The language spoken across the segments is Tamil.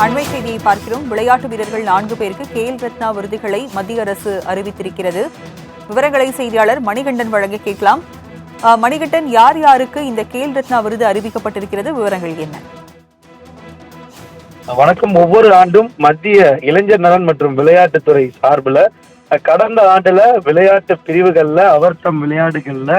அண்மை செய்தியை பார்க்கிறோம். விளையாட்டு வீரர்கள் 4 பேருக்கு கேல் ரத்னா விருதுகளை மத்திய அரசு அறிவித்திருக்கிறது. விவரங்களை செய்தியாளர் மணிகண்டன் வழங்க கேட்கலாம். மணிகண்டன், யார் யாருக்கு இந்த கேல் ரத்னா விருது அறிவிக்கப்பட்டிருக்கிறது? விவரங்கள் என்ன? வணக்கம். ஒவ்வொரு ஆண்டும் மத்திய இளைஞர் நலன் மற்றும் விளையாட்டுத்துறை சார்பில் கடந்த ஆண்டுல விளையாட்டு பிரிவுகள்ல அவர்தம் விளையாட்டுகள்ல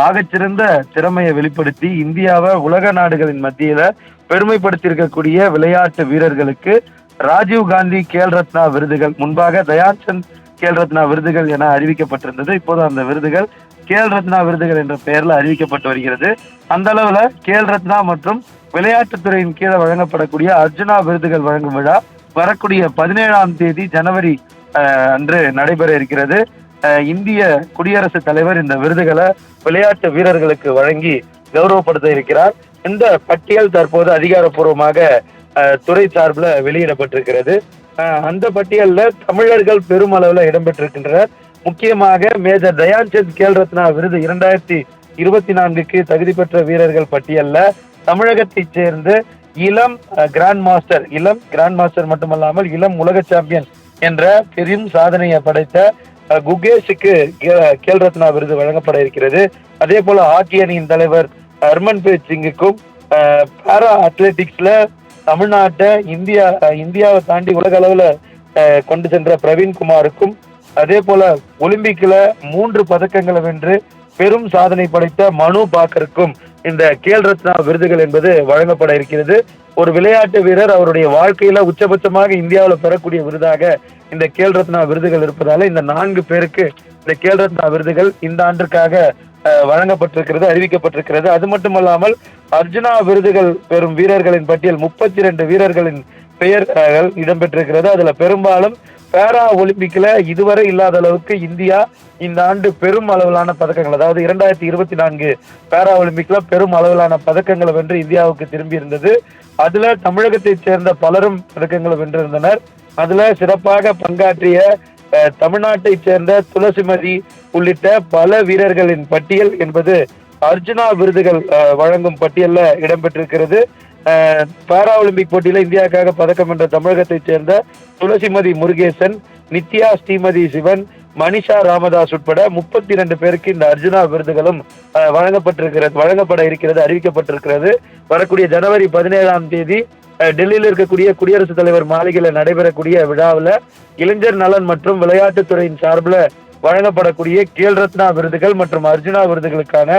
ஆகச்சிறந்த திறமையை வெளிப்படுத்தி இந்தியாவை உலக நாடுகளின் மத்தியில பெருமைப்படுத்தியிருக்கக்கூடிய விளையாட்டு வீரர்களுக்கு ராஜீவ் காந்தி கேல் ரத்னா விருதுகள், முன்பாக தயான்சந்த் கேல் ரத்னா விருதுகள் என அறிவிக்கப்பட்டிருந்தது. இப்போது அந்த விருதுகள் கேல் ரத்னா விருதுகள் என்ற பெயர்ல அறிவிக்கப்பட்டு வருகிறது. அந்த அளவுல கேல் ரத்னா மற்றும் விளையாட்டுத்துறையின் கீழே வழங்கப்படக்கூடிய அர்ஜுனா விருதுகள் வழங்கும் விழா வரக்கூடிய 17ஆம் தேதி ஜனவரி அன்று நடைபெற இருக்கிறது. இந்திய குடியரசுத் தலைவர் இந்த விருதுகளை விளையாட்டு வீரர்களுக்கு வழங்கி கௌரவப்படுத்த இருக்கிறார். இந்த பட்டியல் தற்போது அதிகாரப்பூர்வமாக துறை சார்பில் வெளியிடப்பட்டிருக்கிறது. அந்த பட்டியல்ல தமிழர்கள் பெருமளவுல இடம்பெற்றிருக்கின்றனர். முக்கியமாக மேஜர் தயான்சந்த் கேல் ரத்னா விருது 2024க்கு தகுதி பெற்ற வீரர்கள் பட்டியல்ல தமிழகத்தைச் சேர்ந்து இளம் கிராண்ட் மாஸ்டர் மட்டுமல்லாமல் இளம் உலக சாம்பியன் என்ற பெரும் சாதனையை படைத்த குகேஷுக்கு கேல் ரத்னா விருது வழங்கப்பட இருக்கிறது. அதே போல ஹாக்கி அணியின் தலைவர் ஹர்மன்பிரீத் சிங்குக்கும், பாரா அத்லெட்டிக்ஸ்ல தமிழ்நாட்டை இந்தியாவை தாண்டி உலக அளவுல கொண்டு சென்ற பிரவீன்குமாருக்கும், அதே போல ஒலிம்பிக்ல 3 பதக்கங்களை வென்று பெரும் சாதனை படைத்த மனு பாக்கருக்கும் இந்த கேல் ரத்னா விருதுகள் என்பது வழங்கப்பட இருக்கிறது. ஒரு விளையாட்டு வீரர் அவருடைய வாழ்க்கையில உச்சபட்சமாக இந்தியாவில் பெறக்கூடிய விருதாக இந்த கேல் ரத்னா விருதுகள் இருப்பதால இந்த 4 பேருக்கு இந்த கேல் ரத்னா விருதுகள் இந்த ஆண்டிற்காக வழங்கப்பட்டிருக்கிறது, அறிவிக்கப்பட்டிருக்கிறது. அது மட்டுமல்லாமல் அர்ஜுனா விருதுகள் பெறும் வீரர்களின் பட்டியல் 32 வீரர்களின் பெயர்கள் இடம்பெற்றிருக்கிறது. அதுல பெரும்பாலும் பாரா ஒலிம்பிக்ல இதுவரை இல்லாத அளவுக்கு இந்தியா இந்த ஆண்டு பெரும் அளவிலான பதக்கங்கள், அதாவது 2024 பாரா ஒலிம்பிக்ல பெரும் அளவிலான பதக்கங்களை வென்று இந்தியாவுக்கு திரும்பி இருந்தது. அதுல தமிழகத்தைச் சேர்ந்த பலரும் பதக்கங்களை வென்றிருந்தனர். அதுல சிறப்பாக பங்காற்றிய தமிழ்நாட்டைச் சேர்ந்த துளசிமதி உள்ளிட்ட பல வீரர்களின் பட்டியல் என்பது அர்ஜுனா விருதுகள் வழங்கும் பட்டியல்ல இடம்பெற்றிருக்கிறது. பாரா ஒலிம்பிக் போட்டியில இந்தியாவுக்காக பதக்கம் வென்ற தமிழகத்தைச் சேர்ந்த துளசிமதி முருகேசன், நித்யா ஸ்ரீமதி சிவன், மனிஷா ராமதாஸ் உட்பட 32 பேருக்கு இந்த அர்ஜுனா விருதுகளும் வழங்கப்பட இருக்கிறது, அறிவிக்கப்பட்டிருக்கிறது. வரக்கூடிய ஜனவரி 17ஆம் தேதி டெல்லியில் இருக்கக்கூடிய குடியரசுத் தலைவர் மாளிகையில நடைபெறக்கூடிய விழாவில் இளைஞர் நலன் மற்றும் விளையாட்டுத்துறையின் சார்பில் வழங்கப்படக்கூடிய கேல் ரத்னா விருதுகள் மற்றும் அர்ஜுனா விருதுகளுக்கான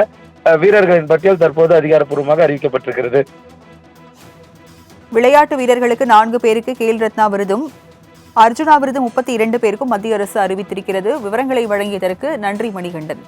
வீரர்களின் பட்டியல் தற்போது அதிகாரப்பூர்வமாக அறிவிக்கப்பட்டிருக்கிறது. விளையாட்டு வீரர்களுக்கு 4 பேருக்கு கேல் ரத்னா விருதும் அர்ஜுனா விருது 32 பேருக்கும் மத்திய அரசு அறிவித்திருக்கிறது. விவரங்களை வழங்கியதற்கு நன்றி மணிகண்டன்.